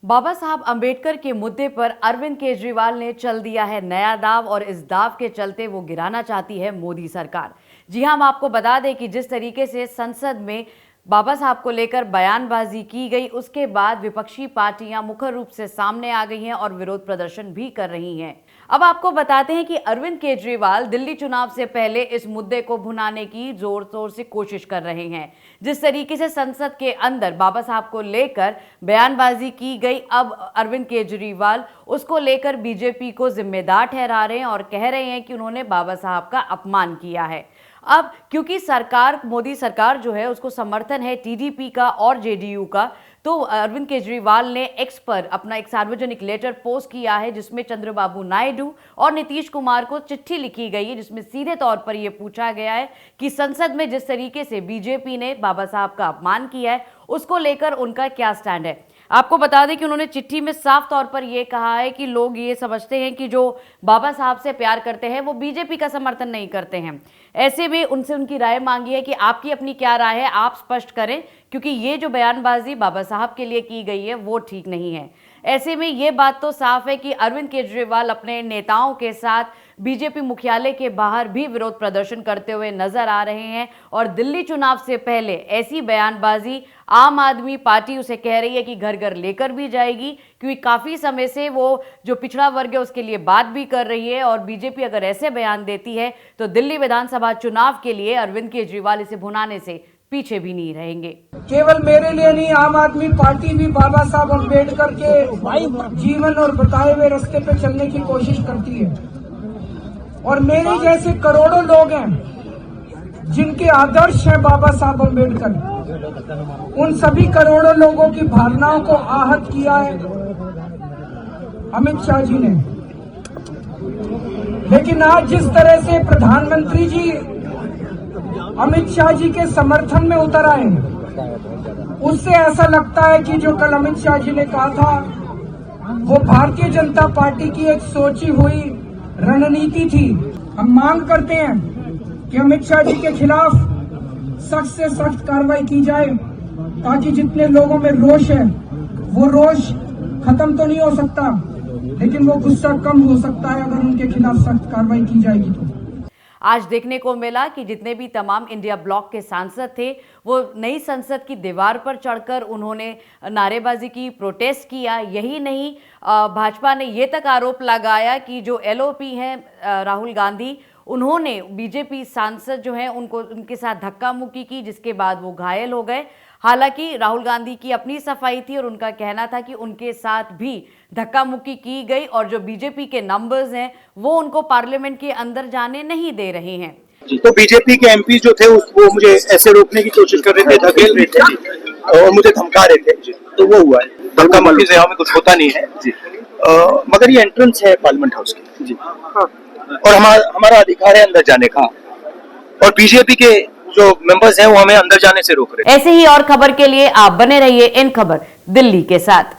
बाबा साहब अंबेडकर के मुद्दे पर अरविंद केजरीवाल ने चल दिया है नया दाव और इस दाव के चलते वो गिराना चाहती है मोदी सरकार। जी हां, हम आपको बता दें कि जिस तरीके से संसद में बाबा साहब को लेकर बयानबाजी की गई, उसके बाद विपक्षी पार्टियां मुख्य रूप से सामने आ गई हैं और विरोध प्रदर्शन भी कर रही हैं। अब आपको बताते हैं कि अरविंद केजरीवाल दिल्ली चुनाव से पहले इस मुद्दे को भुनाने की जोर शोर से कोशिश कर रहे हैं। जिस तरीके से संसद के अंदर बाबा साहब को लेकर बयानबाजी की गई, अब अरविंद केजरीवाल उसको लेकर बीजेपी को जिम्मेदार ठहरा रहे हैं और कह रहे हैं कि उन्होंने बाबा साहब का अपमान किया है। अब क्योंकि सरकार, मोदी सरकार जो है, उसको समर्थन है टीडीपी का और जेडीयू का, तो अरविंद केजरीवाल ने एक्स पर अपना एक सार्वजनिक लेटर पोस्ट किया है जिसमें चंद्रबाबू नायडू और नीतीश कुमार को चिट्ठी लिखी गई है, जिसमें सीधे तौर पर यह पूछा गया है कि संसद में जिस तरीके से बीजेपी ने बाबा साहब का अपमान किया है, उसको लेकर उनका क्या स्टैंड है। आपको बता दें कि उन्होंने चिट्ठी में साफ तौर पर यह कहा है कि लोग ये समझते हैं कि जो बाबा साहब से प्यार करते हैं वो बीजेपी का समर्थन नहीं करते हैं। ऐसे में उनसे उनकी राय मांगी है कि आपकी अपनी क्या राय है, आप स्पष्ट करें, क्योंकि ये जो बयानबाजी बाबा साहब के लिए की गई है वो ठीक नहीं है। ऐसे में ये बात तो साफ है कि अरविंद केजरीवाल अपने नेताओं के साथ बीजेपी मुख्यालय के बाहर भी विरोध प्रदर्शन करते हुए नजर आ रहे हैं और दिल्ली चुनाव से पहले ऐसी बयानबाजी आम आदमी पार्टी उसे कह रही है कि घर घर लेकर भी जाएगी, क्योंकि काफी समय से वो जो पिछड़ा वर्ग है उसके लिए बात भी कर रही है और बीजेपी अगर ऐसे बयान देती है तो दिल्ली विधानसभा चुनाव के लिए अरविंद केजरीवाल इसे भुनाने से पीछे भी नहीं रहेंगे। केवल मेरे लिए नहीं, आम आदमी पार्टी भी बाबा साहब अम्बेडकर के जीवन और बताए हुए रास्ते पे चलने की कोशिश करती है और मेरे जैसे करोड़ों लोग हैं जिनके आदर्श है बाबा साहब अम्बेडकर। उन सभी करोड़ों लोगों की भावनाओं को आहत किया है अमित शाह जी ने। लेकिन आज जिस तरह से प्रधानमंत्री जी अमित शाह जी के समर्थन में उतर आए, उससे ऐसा लगता है कि जो कल अमित शाह जी ने कहा था वो भारतीय जनता पार्टी की एक सोची हुई रणनीति थी। हम मांग करते हैं कि अमित शाह जी के खिलाफ सख्त से सख्त कार्रवाई की जाए, ताकि जितने लोगों में रोष है वो रोष खत्म तो नहीं हो सकता, लेकिन वो गुस्सा कम हो सकता है अगर उनके खिलाफ सख्त कार्रवाई की जाएगी तो। आज देखने को मिला कि जितने भी तमाम इंडिया ब्लॉक के सांसद थे वो नई संसद की दीवार पर चढ़कर उन्होंने नारेबाजी की, प्रोटेस्ट किया। यही नहीं, भाजपा ने ये तक आरोप लगाया कि जो एलओपी हैं राहुल गांधी, उन्होंने बीजेपी सांसद जो हैं उनके साथ धक्का मुक्की की, जिसके बाद वो घायल हो गए। हालांकि राहुल गांधी की अपनी सफाई थी और उनका कहना था कि उनके साथ भी धक्का मुक्की की गई और जो बीजेपी के नंबर्स हैं वो उनको पार्लियामेंट के अंदर जाने नहीं दे रहे हैं। तो बीजेपी के एमपी जो थे वो मुझे ऐसे रोकने की कोशिश कर रहे थे, धकेल रहे थे और मुझे धमका रहे थे, तो वो हुआ है। धमका मुक्की से हमें कुछ होता नहीं है जी। मगर ये एंट्रेंस है पार्लियामेंट हाउस की जी, और हमारा अधिकार है अंदर जाने का, और बीजेपी के जो मेंबर्स हैं वो हमें अंदर जाने से रोक रहे हैं। ऐसे ही और खबर के लिए आप बने रहिए इन खबर दिल्ली के साथ।